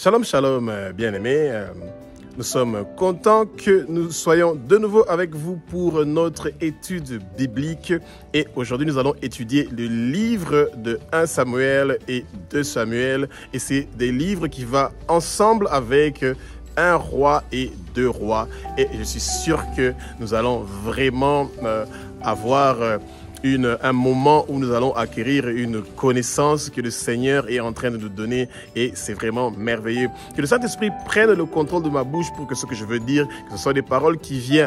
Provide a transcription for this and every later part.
Shalom, shalom, bien-aimés. Nous sommes contents que nous soyons de nouveau avec vous pour notre étude biblique. Et aujourd'hui, nous allons étudier le livre de 1 Samuel et 2 Samuel. Et c'est des livres qui vont ensemble avec un roi et deux rois. Et je suis sûr que nous allons vraiment avoir un moment où nous allons acquérir une connaissance que le Seigneur est en train de nous donner et c'est vraiment merveilleux. Que le Saint-Esprit prenne le contrôle de ma bouche pour que ce que je veux dire, que ce soit des paroles qui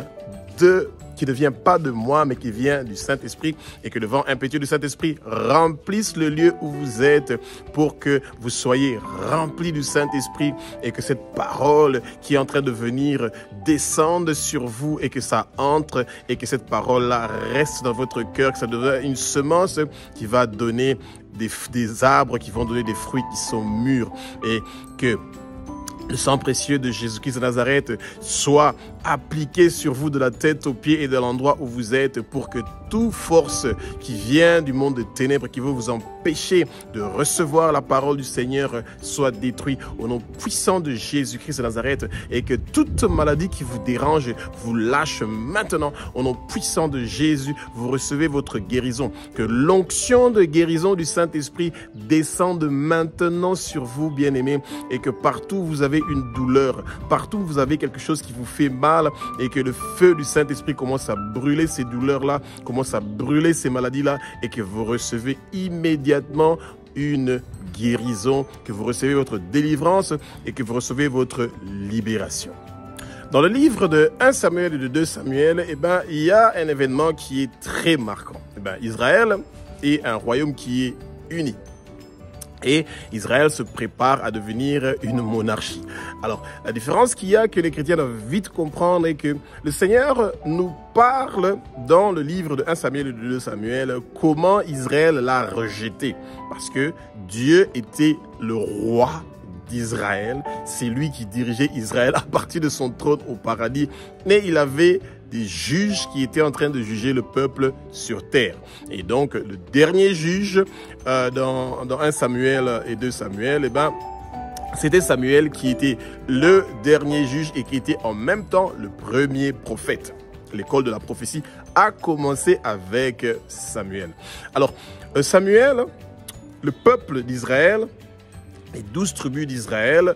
ne viennent pas de moi, mais qui viennent du Saint-Esprit et que le vent impétueux du Saint-Esprit remplisse le lieu où vous êtes pour que vous soyez remplis du Saint-Esprit et que cette parole qui est en train de venir descende sur vous et que ça entre et que cette parole-là reste dans votre cœur, que ça devienne une semence qui va donner des arbres qui vont donner des fruits qui sont mûrs et que le sang précieux de Jésus-Christ de Nazareth soit appliqué sur vous de la tête aux pieds et de l'endroit où vous êtes pour que toute force qui vient du monde des ténèbres, qui veut vous empêcher de recevoir la parole du Seigneur, soit détruite au nom puissant de Jésus-Christ de Nazareth et que toute maladie qui vous dérange vous lâche maintenant au nom puissant de Jésus. Vous recevez votre guérison. Que l'onction de guérison du Saint-Esprit descende maintenant sur vous, bien-aimés, et que partout où vous avez une douleur, partout où vous avez quelque chose qui vous fait mal et que le feu du Saint-Esprit commence à brûler ces douleurs-là, commence à brûler ces maladies-là et que vous recevez immédiatement une guérison, que vous recevez votre délivrance et que vous recevez votre libération. Dans le livre de 1 Samuel et de 2 Samuel, il y a un événement qui est très marquant. Israël est un royaume qui est uni. Et Israël se prépare à devenir une monarchie. Alors, la différence qu'il y a que les chrétiens doivent vite comprendre est que le Seigneur nous parle dans le livre de 1 Samuel et de 2 Samuel comment Israël l'a rejeté. Parce que Dieu était le roi d'Israël. C'est lui qui dirigeait Israël à partir de son trône au paradis. Mais il avait des juges qui étaient en train de juger le peuple sur terre. Et donc, le dernier juge dans 1 Samuel et 2 Samuel, c'était Samuel qui était le dernier juge et qui était en même temps le premier prophète. L'école de la prophétie a commencé avec Samuel. Alors, Samuel, le peuple d'Israël, les 12 tribus d'Israël,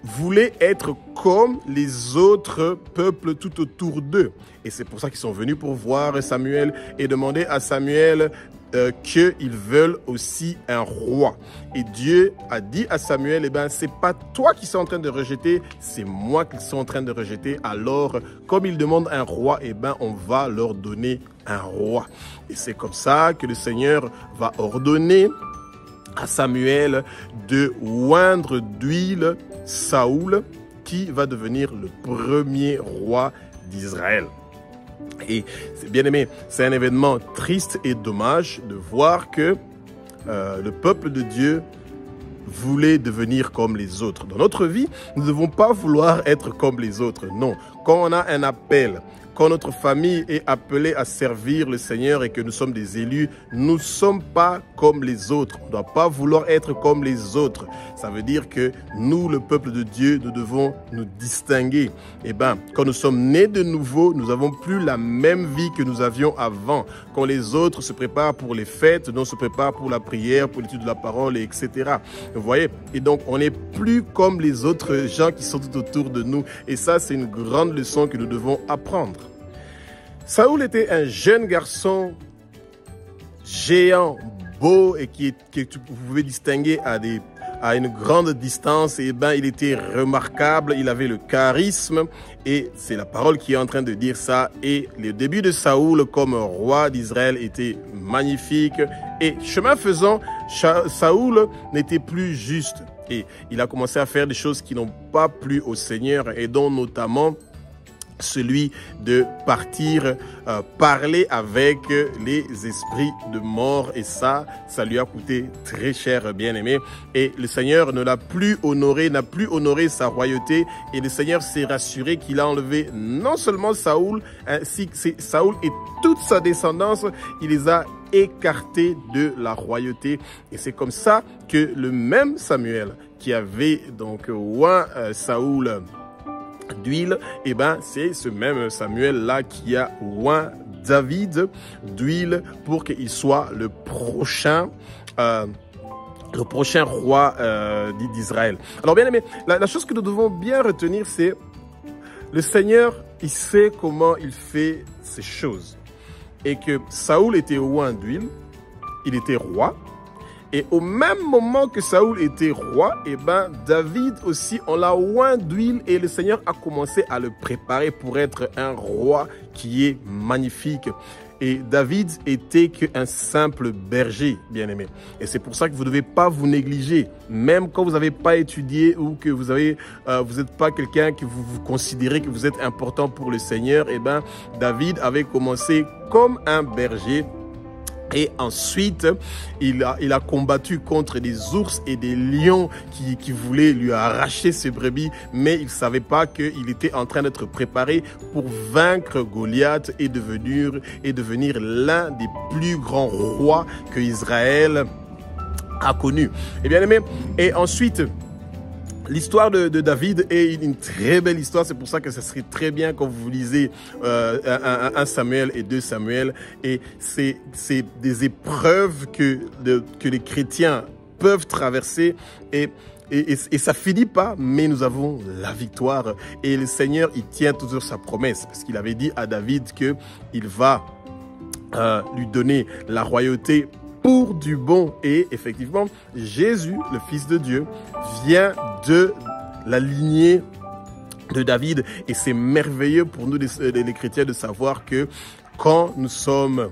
voulaient être comme les autres peuples tout autour d'eux. Et c'est pour ça qu'ils sont venus pour voir Samuel et demander à Samuel qu'ils veulent aussi un roi. Et Dieu a dit à Samuel, c'est pas toi qui sont en train de rejeter, c'est moi qui sont en train de rejeter. Alors, comme ils demandent un roi, on va leur donner un roi. Et c'est comme ça que le Seigneur va ordonner à Samuel de oindre d'huile Saoul, qui va devenir le premier roi d'Israël. Et c'est bien aimé, c'est un événement triste et dommage de voir que le peuple de Dieu voulait devenir comme les autres. Dans notre vie, nous ne devons pas vouloir être comme les autres. Non, quand on a un appel, quand notre famille est appelée à servir le Seigneur et que nous sommes des élus, nous ne sommes pas comme les autres. On ne doit pas vouloir être comme les autres. Ça veut dire que nous, le peuple de Dieu, nous devons nous distinguer. Quand nous sommes nés de nouveau, nous n'avons plus la même vie que nous avions avant. Quand les autres se préparent pour les fêtes, nous on se prépare pour la prière, pour l'étude de la parole, etc. Vous voyez? Et donc, on n'est plus comme les autres gens qui sont tout autour de nous. Et ça, c'est une grande leçon que nous devons apprendre. Saoul était un jeune garçon géant, beau et vous pouvez distinguer à une grande distance. Et il était remarquable, il avait le charisme et c'est la parole qui est en train de dire ça. Et le début de Saoul comme roi d'Israël était magnifique. Et chemin faisant, Saoul n'était plus juste et il a commencé à faire des choses qui n'ont pas plu au Seigneur et dont notamment celui de partir parler avec les esprits de mort et ça lui a coûté très cher, bien aimé. Et le Seigneur ne l'a plus honoré, n'a plus honoré sa royauté et le Seigneur s'est rassuré qu'il a enlevé non seulement Saoul, ainsi que Saoul et toute sa descendance, il les a écarté de la royauté. Et c'est comme ça que le même Samuel qui avait donc oint Saoul d'huile, et ben c'est ce même Samuel là qui a oint David d'huile pour qu'il soit le prochain roi d'Israël. Alors bien aimé, la chose que nous devons bien retenir, c'est le Seigneur, il sait comment il fait ces choses. Et que Saoul était oint d'huile, il était roi. Et au même moment que Saoul était roi, eh ben David aussi, on l'a oint d'huile et le Seigneur a commencé à le préparer pour être un roi qui est magnifique. Et David était qu'un simple berger, bien-aimé. Et c'est pour ça que vous ne devez pas vous négliger. Même quand vous n'avez pas étudié ou que vous n'êtes pas quelqu'un que vous considérez que vous êtes important pour le Seigneur, eh ben David avait commencé comme un berger. Et ensuite, il a combattu contre des ours et des lions qui voulaient lui arracher ses brebis, mais il ne savait pas qu'il était en train d'être préparé pour vaincre Goliath et devenir l'un des plus grands rois que Israël a connu. Et bien aimé, et ensuite, l'histoire de David est une très belle histoire. C'est pour ça que ça serait très bien quand vous lisez 1 Samuel et 2 Samuel. Et c'est des épreuves que les chrétiens peuvent traverser. Et ça finit pas, mais nous avons la victoire. Et le Seigneur, il tient toujours sa promesse. Parce qu'il avait dit à David qu'il va lui donner la royauté pour du bon. Et effectivement, Jésus, le Fils de Dieu, vient de la lignée de David. Et c'est merveilleux pour nous, les chrétiens, de savoir que quand nous sommes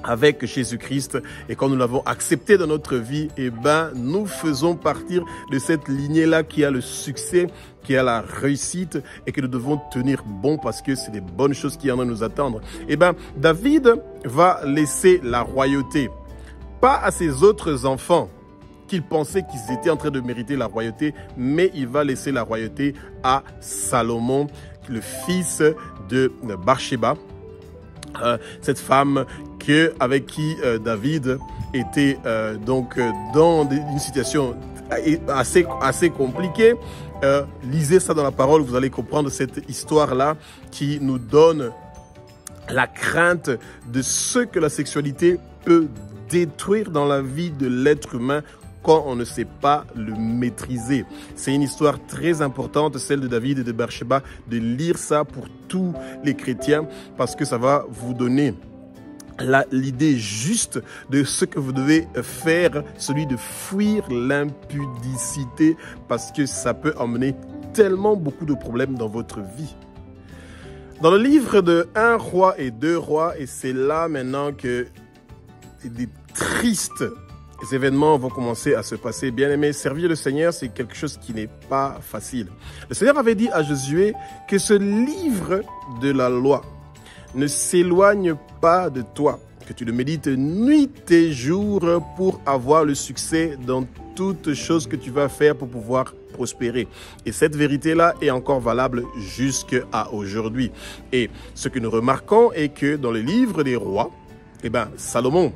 avec Jésus-Christ et quand nous l'avons accepté dans notre vie, eh ben, nous faisons partir de cette lignée-là qui a le succès, qui a la réussite et que nous devons tenir bon parce que c'est des bonnes choses qui en ont nous attendre. Eh ben, David va laisser la royauté, pas à ses autres enfants qu'il pensait qu'ils étaient en train de mériter la royauté, mais il va laisser la royauté à Salomon, le fils de Bathsheba, cette femme avec qui David était donc dans une situation assez compliquée. Lisez ça dans la parole, vous allez comprendre cette histoire-là qui nous donne la crainte de ce que la sexualité peut détruire dans la vie de l'être humain quand on ne sait pas le maîtriser. C'est une histoire très importante, celle de David et de Bathsheba, de lire ça pour tous les chrétiens parce que ça va vous donner l'idée juste de ce que vous devez faire, celui de fuir l'impudicité parce que ça peut emmener tellement beaucoup de problèmes dans votre vie. Dans le livre de 1 roi et 2 rois, et c'est là maintenant que des tristes événements vont commencer à se passer. Bien aimé, servir le Seigneur, c'est quelque chose qui n'est pas facile. Le Seigneur avait dit à Josué que ce livre de la loi ne s'éloigne pas de toi, que tu le médites nuit et jour pour avoir le succès dans toutes choses que tu vas faire pour pouvoir prospérer. Et cette vérité-là est encore valable jusqu'à aujourd'hui. Et ce que nous remarquons est que dans le livre des rois, eh ben, Salomon,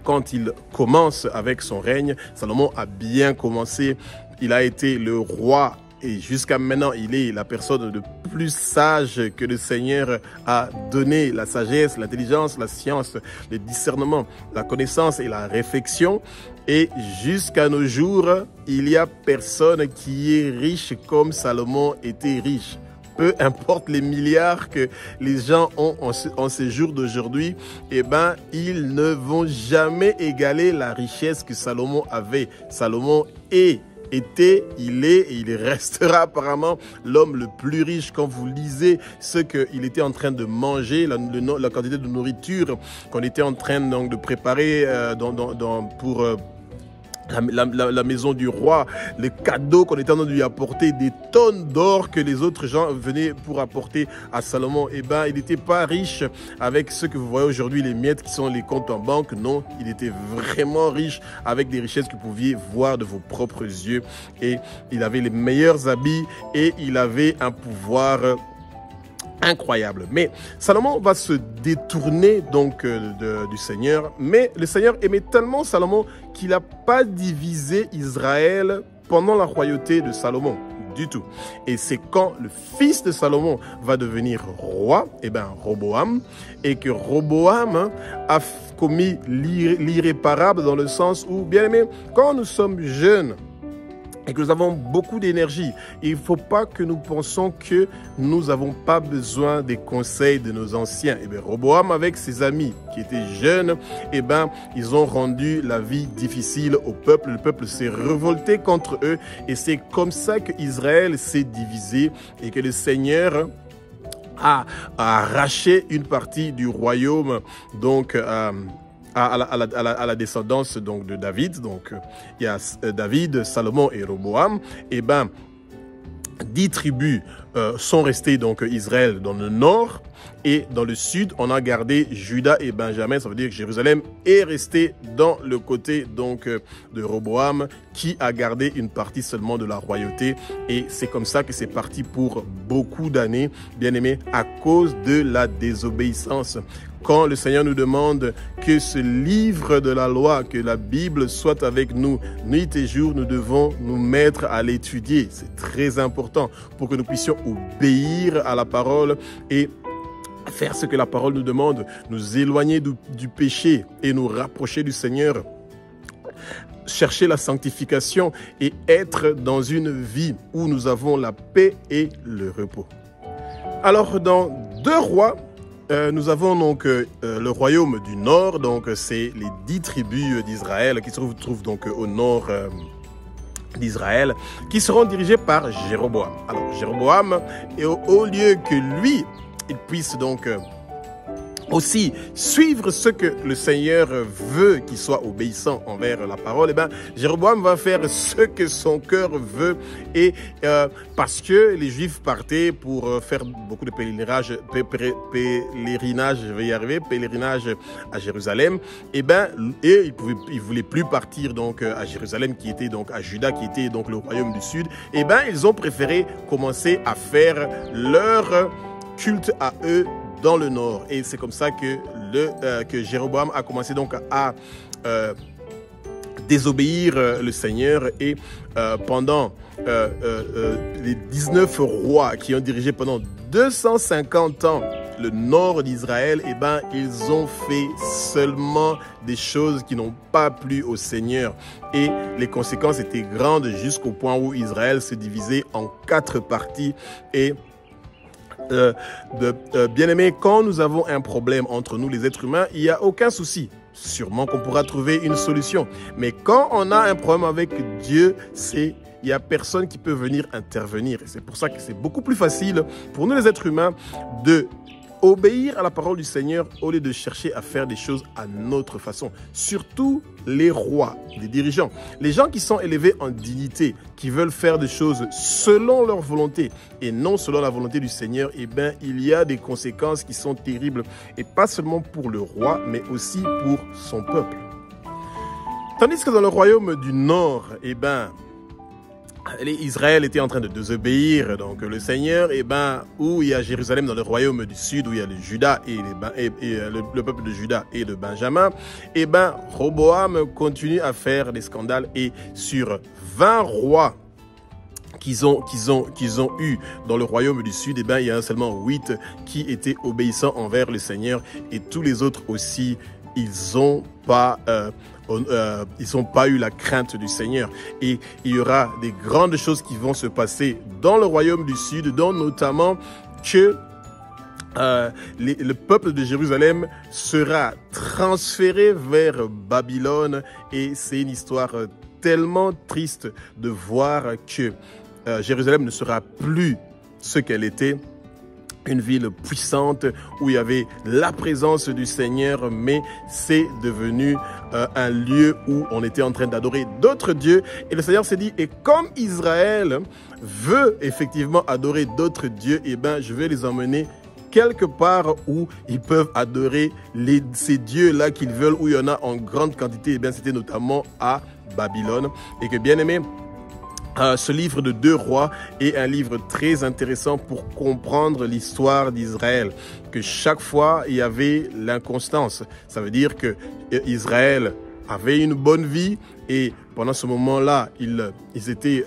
quand il commence avec son règne, Salomon a bien commencé. Il a été le roi et jusqu'à maintenant, il est la personne le plus sage que le Seigneur a donné. La sagesse, l'intelligence, la science, le discernement, la connaissance et la réflexion. Et jusqu'à nos jours, il y a personne qui est riche comme Salomon était riche. Peu importe les milliards que les gens ont en ces jours d'aujourd'hui, eh ben, ils ne vont jamais égaler la richesse que Salomon avait. Salomon était, il est et il restera apparemment l'homme le plus riche. Quand vous lisez ce qu'il était en train de manger, la quantité de nourriture qu'on était en train donc, de préparer pour la maison du roi, les cadeaux qu'on était en train de lui apporter, des tonnes d'or que les autres gens venaient pour apporter à Salomon. Eh ben, il n'était pas riche avec ce que vous voyez aujourd'hui, les miettes qui sont les comptes en banque. Non, il était vraiment riche avec des richesses que vous pouviez voir de vos propres yeux. Et il avait les meilleurs habits et il avait un pouvoir incroyable. Mais Salomon va se détourner donc du Seigneur. Mais le Seigneur aimait tellement Salomon qu'il n'a pas divisé Israël pendant la royauté de Salomon. Du tout. Et c'est quand le fils de Salomon va devenir roi, Roboam, et que Roboam a commis l'irréparable dans le sens où, bien aimé, quand nous sommes jeunes, et que nous avons beaucoup d'énergie, il ne faut pas que nous pensions que nous n'avons pas besoin des conseils de nos anciens. Roboam, avec ses amis qui étaient jeunes, ils ont rendu la vie difficile au peuple. Le peuple s'est révolté contre eux et c'est comme ça qu'Israël s'est divisé et que le Seigneur a arraché une partie du royaume, donc à la descendance donc de David. Donc il y a David, Salomon et Roboam. 10 tribus sont restées donc Israël dans le nord et dans le sud on a gardé Juda et Benjamin. Ça veut dire que Jérusalem est resté dans le côté donc de Roboam qui a gardé une partie seulement de la royauté et c'est comme ça que c'est parti pour beaucoup d'années, bien aimé, à cause de la désobéissance. Quand le Seigneur nous demande que ce livre de la loi, que la Bible soit avec nous nuit et jour, nous devons nous mettre à l'étudier. C'est très important pour que nous puissions obéir à la parole et faire ce que la parole nous demande, nous éloigner du péché et nous rapprocher du Seigneur, chercher la sanctification et être dans une vie où nous avons la paix et le repos. Alors dans 2 Rois, nous avons donc le royaume du nord, donc c'est les 10 tribus d'Israël qui se trouvent donc au nord d'Israël, qui seront dirigés par Jéroboam. Alors Jéroboam, et au lieu que lui, il puisse donc aussi suivre ce que le Seigneur veut qu'il soit obéissant envers la parole, Jéroboam va faire ce que son cœur veut et parce que les Juifs partaient pour faire beaucoup de pèlerinage, je vais y arriver, pèlerinage à Jérusalem, et ils voulaient plus partir donc à Jérusalem qui était donc à Juda qui était donc le royaume du sud, ils ont préféré commencer à faire leur culte à eux dans le nord. Et c'est comme ça que Jéroboam a commencé donc à désobéir le Seigneur et pendant les 19 rois qui ont dirigé pendant 250 ans le nord d'Israël, ils ont fait seulement des choses qui n'ont pas plu au Seigneur. Et les conséquences étaient grandes jusqu'au point où Israël se divisait en 4 parties et bien aimé, quand nous avons un problème entre nous les êtres humains, il n'y a aucun souci. Sûrement qu'on pourra trouver une solution. Mais quand on a un problème avec Dieu, il n'y a personne qui peut venir intervenir. Et c'est pour ça que c'est beaucoup plus facile pour nous les êtres humains de obéir à la parole du Seigneur au lieu de chercher à faire des choses à notre façon. Surtout les rois, les dirigeants, les gens qui sont élevés en dignité, qui veulent faire des choses selon leur volonté et non selon la volonté du Seigneur, il y a des conséquences qui sont terribles et pas seulement pour le roi, mais aussi pour son peuple. Tandis que dans le royaume du Nord, Israël était en train de désobéir donc le Seigneur, où il y a Jérusalem dans le royaume du sud, où il y a le Juda et le peuple de Juda et de Benjamin, Roboam continue à faire des scandales et sur 20 rois qu'ils ont eu dans le royaume du sud, il y en a seulement 8 qui étaient obéissants envers le Seigneur et tous les autres aussi, ils n'ont pas eu la crainte du Seigneur. Et il y aura des grandes choses qui vont se passer dans le royaume du sud, dont notamment que le peuple de Jérusalem sera transféré vers Babylone. Et c'est une histoire tellement triste de voir que Jérusalem ne sera plus ce qu'elle était. Une ville puissante où il y avait la présence du Seigneur, mais c'est devenu un lieu où on était en train d'adorer d'autres dieux. Et le Seigneur s'est dit, et comme Israël veut effectivement adorer d'autres dieux, je vais les emmener quelque part où ils peuvent adorer ces dieux-là qu'ils veulent, où il y en a en grande quantité. C'était notamment à Babylone. Et que bien aimé, Ce livre de 2 rois est un livre très intéressant pour comprendre l'histoire d'Israël. Que chaque fois, il y avait l'inconstance. Ça veut dire que Israël avait une bonne vie et pendant ce moment-là, ils étaient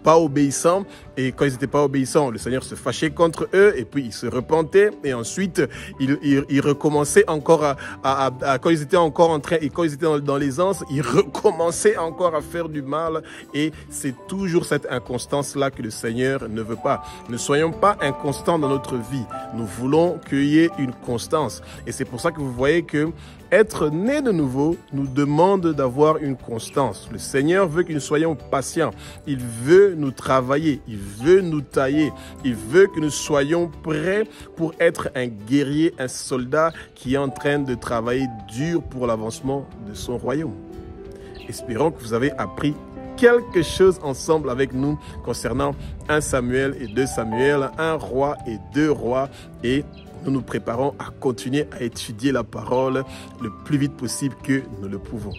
pas obéissants. Et quand ils n'étaient pas obéissants, le Seigneur se fâchait contre eux et puis ils se repentaient. Et ensuite, ils recommençaient encore quand ils étaient encore en train, et quand ils étaient dans l'aisance, ils recommençaient encore à faire du mal. Et c'est toujours cette inconstance-là que le Seigneur ne veut pas. Ne soyons pas inconstants dans notre vie. Nous voulons qu'il y ait une constance. Et c'est pour ça que vous voyez que être né de nouveau nous demande d'avoir une constance. Le Seigneur veut que nous soyons patients. Il veut nous travailler. Il veut nous tailler. Il veut que nous soyons prêts pour être un guerrier, un soldat qui est en train de travailler dur pour l'avancement de son royaume. Espérons que vous avez appris quelque chose ensemble avec nous concernant 1 Samuel et 2 Samuel, 1 roi et 2 rois, et nous nous préparons à continuer à étudier la parole le plus vite possible que nous le pouvons.